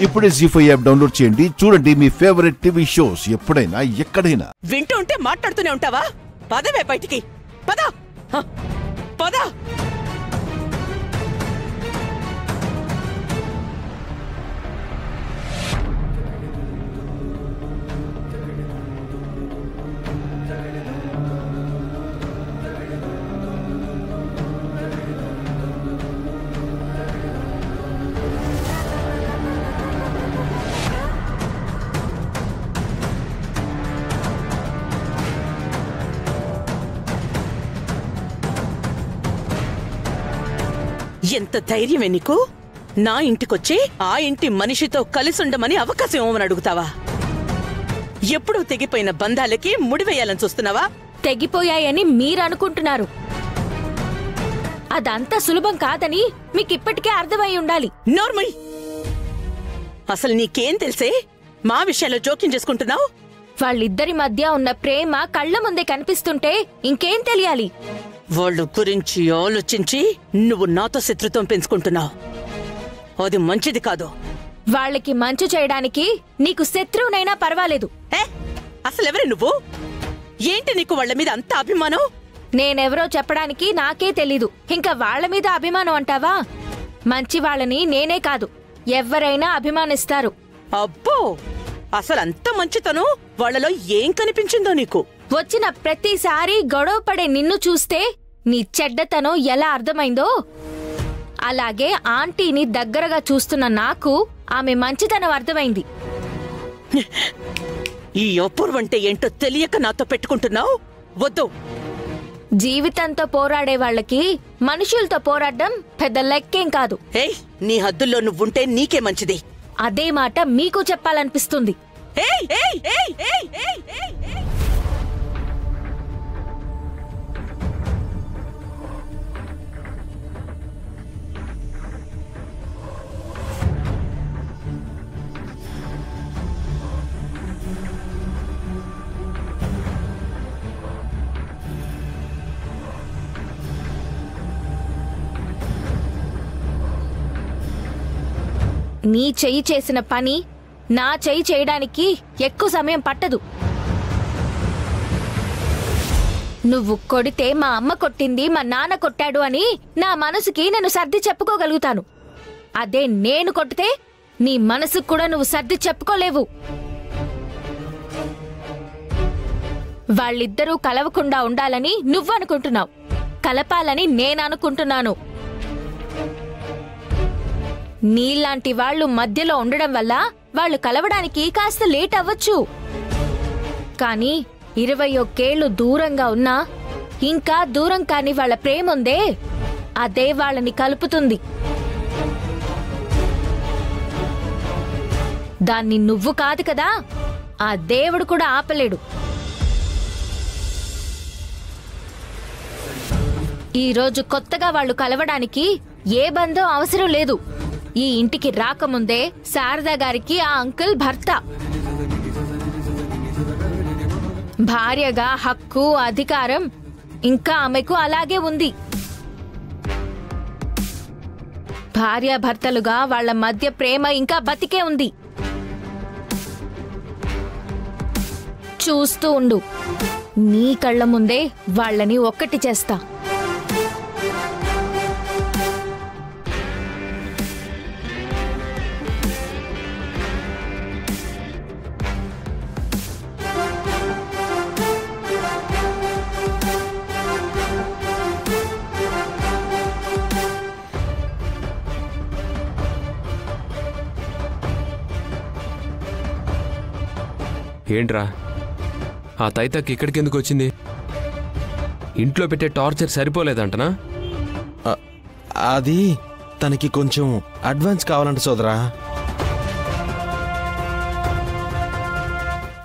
ఇప్పుడే జీ5 app download చేయండి. చూడండి మీ ఫేవరెట్ టీవీ షోస్ ఎప్పుడైనా ఎక్కడైనా. వింటూ ఉంటే మాట్లాడుతూనే ఉంటావా? పదవే బయటికి, పద పద. ఎంత ధైర్యమే నీకు? నా ఇంటికొచ్చి ఆ ఇంటి మనిషితో కలిసుండమని అవకాశం ఇవ్వమని అడుగుతావా? ఎప్పుడూ తెగిపోయిన బంధాలకి ముడివేయాలని చూస్తున్నావా? తెగిపోయాయని మీరనుకుంటున్నారు. అదంతా సులభం కాదని మీకిప్పటికే అర్థమై ఉండాలి. నోర్మల్, అసలు నీకేం తెలిసే మా విషయాల్లో జోక్యం చేసుకుంటున్నావు? వాళ్ళిద్దరి మధ్య ఉన్న ప్రేమ కళ్ళ ముందే కనిపిస్తుంటే ఇంకేం తెలియాలి? వాళ్ళ గురించి ఆలోచించి నువ్వు నాతో శత్రుత్వం పెంచుకుంటున్నావు. అది మంచిది కాదు. వాళ్ళకి మంచు చేయడానికి నీకు శత్రువునైనా పర్వాలేదు. అసలెవరే నువ్వు? ఏంటి నీకు వాళ్ళ మీద అంత అభిమానం? నేనెవరో చెప్పడానికి నాకే తెలీదు, ఇంకా వాళ్ల మీద అభిమానం అంటావా? మంచి వాళ్ళని నేనే కాదు, ఎవరైనా అభిమానిస్తారు. అబ్బో, అసలంత మంచితనం వాళ్ళలో ఏం కనిపించిందో నీకు? వచ్చిన ప్రతిసారి గొడవ పడే నిన్ను చూస్తే నీ చెడ్డతనం ఎలా అర్థమైందో అలాగే ఆంటీని దగ్గరగా చూస్తున్న నాకు ఆమె మంచితనం అర్థమైంది. ఈ అపూర్వంటే ఏంటో తెలియక నాతో పెట్టుకుంటున్నావు? వద్దు. జీవితంతో పోరాడే వాళ్ళకి మనుషులతో పోరాడడం పెద్ద లెక్కేం కాదు. నీ హద్దుల్లో నువ్వుంటే నీకే మంచిది. అదే మాట మీకు చెప్పాలనిపిస్తుంది. నీ చెయ్యి చేసిన పని నా చెయ్యి చేయడానికి ఎక్కువ సమయం పట్టదు. నువ్వు కొడితే మా అమ్మ కొట్టింది, మా నాన్న కొట్టాడు అని నా మనసుకి నేను సర్ది చెప్పుకోగలుగుతాను. అదే నేను కొట్టితే నీ మనసుకు కూడా నువ్వు సర్ది చెప్పుకోలేవు. వాళ్ళిద్దరూ కలవకుండా ఉండాలని నువ్వనుకుంటున్నావు, కలపాలని నేననుకుంటున్నాను. నీలాంటి వాళ్ళు మధ్యలో ఉండడం వల్ల వాళ్ళు కలవడానికి కాస్త లేట్ అవ్వచ్చు. కానీ 21 ఏళ్లు దూరంగా ఉన్నా ఇంకా దూరం కాని వాళ్ళ ప్రేముందే, అదే వాళ్ళని కలుపుతుంది. దాన్ని నువ్వు కాదు కదా, ఆ దేవుడు కూడా ఆపలేడు. ఈరోజు కొత్తగా వాళ్ళు కలవడానికి ఏ బంధం అవసరం లేదు. ఈ ఇంటికి రాకముందే శారదా గారికి ఆ అంకుల్ భర్త. భార్యగా హక్కు, అధికారం ఇంకా ఆమెకు అలాగే ఉంది. భార్యాభర్తలుగా వాళ్ల మధ్య ప్రేమ ఇంకా బతికే ఉంది. చూస్తూ ఉండు, నీ కళ్ళ ముందే వాళ్ళని ఒక్కటి చేస్తా. ఏంట్రా, ఆ తైతకి ఇక్కడికి ఎందుకు వచ్చింది? ఇంట్లో పెట్టే టార్చర్ సరిపోలేదంటనా? అది తనకి కొంచెం అడ్వాన్స్ కావాలంట సోదరా.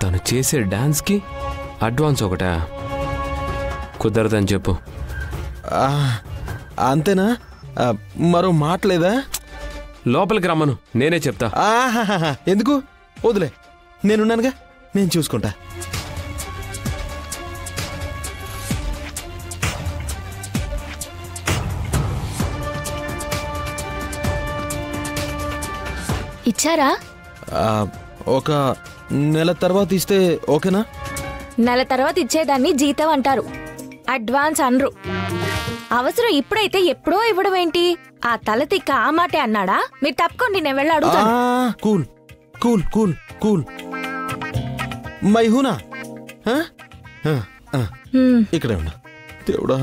తను చేసే డాన్స్కి అడ్వాన్స్ ఒకటా? కుదరదని చెప్పు. అంతేనా? మరో మాటలేదా? లోపలికి రమ్మను, నేనే చెప్తా. ఎందుకు? వదిలే, నేనున్నానుగా, నేను చూసుకుంటా. ఇచ్చారా? ఒక నెల తర్వాత ఇస్తే ఓకేనా? నెల తర్వాత ఇచ్చేదాన్ని జీతం అంటారు, అడ్వాన్స్ అనరు. అవసరం ఇప్పుడైతే ఎప్పుడో ఇవ్వడం ఏంటి? ఆ తలతిక్క ఆ మాటే అన్నాడా? మీరు తప్పుకోండి, నేను వెళ్ళి అడుగుతాను. కూల్ కూల్ కూల్ కూల్ మై హూనా ఇక్కడే ఉన్నా. దేవుడా,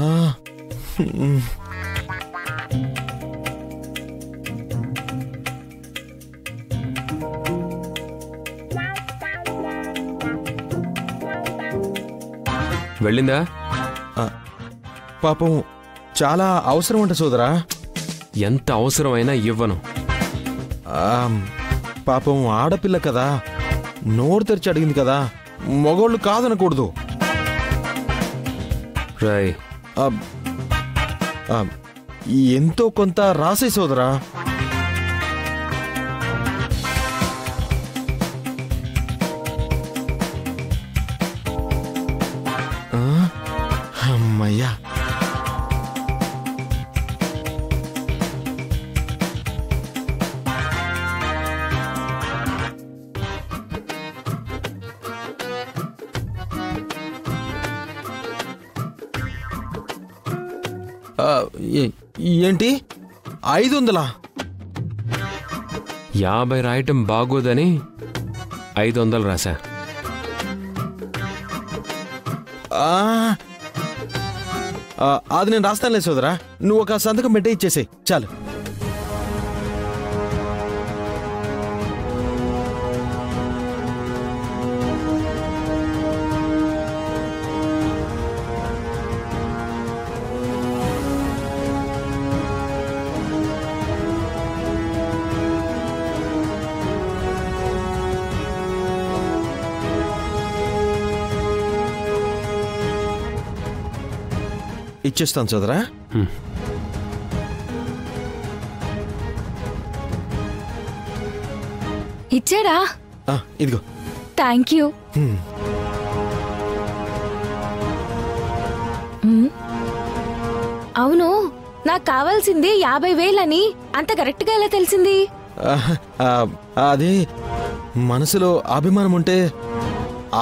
వెళ్ళిందా? పాపం చాలా అవసరం అంట సోదరా. ఎంత అవసరమైనా ఇవ్వను. పాపం ఆడపిల్ల కదా, నోరు తెరిచి అడిగింది కదా, మగోళ్ళు కాదనకూడదు. రై ఎంతో కొంత రాసే సోదరా. అమ్మయ్యా, ఏంటి 500? 50 రాయటం బాగోదని 500 రాశా. అది నేను రాస్తానులే సోదరా, నువ్వు ఒక సంతకం పెట్టే ఇచ్చేసేయ్ చాలు. ఇచ్చేస్తాను సోదరా. ఇచ్చాడా? ఇదిగో. Thank you. అవును, నాకు కావాల్సింది 50,000 అంత కరెక్ట్ గా ఎలా తెలిసింది? అదే, మనసులో అభిమానం ఉంటే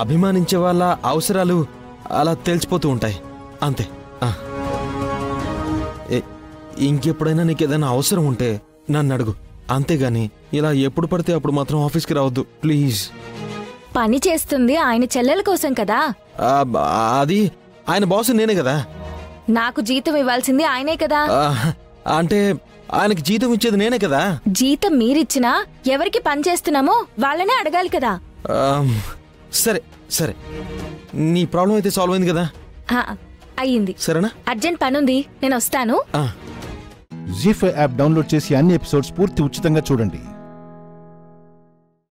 అభిమానించే వాళ్ళ అవసరాలు అలా తెలిసిపోతూ ఉంటాయి, అంతే. ఇంకెప్పుడైనా నీకు ఏదైనా అవసరం ఉంటే నన్ను అడుగు, అంతేగాని ఇలా ఎప్పుడు పడితే అప్పుడు మాత్రం ఆఫీస్కి రావద్దు ప్లీజ్. పని చేస్తుంది ఆయన చెల్లెల కోసం కదా. అది ఆయన బాస్ నేనే కదా. నాకు జీతం ఇవ్వాల్సింది ఆయనే కదా. అంటే ఆయనకి జీతం ఇచ్చేది నేనే కదా. జీతం మీరిచ్చినా ఎవరికి పని చేస్తున్నామో వాళ్ళనే అడగాలి కదా. సరే సరే, నీ ప్రాబ్లం అయితే సాల్వ్ అయింది కదా. అయ్యింది. సరేనా? అర్జెంట్ పనుంది, నేను వస్తాను. జీ5 యాప్ డౌన్లోడ్ చేసి అన్ని ఎపిసోడ్స్ పూర్తి ఉచితంగా చూడండి.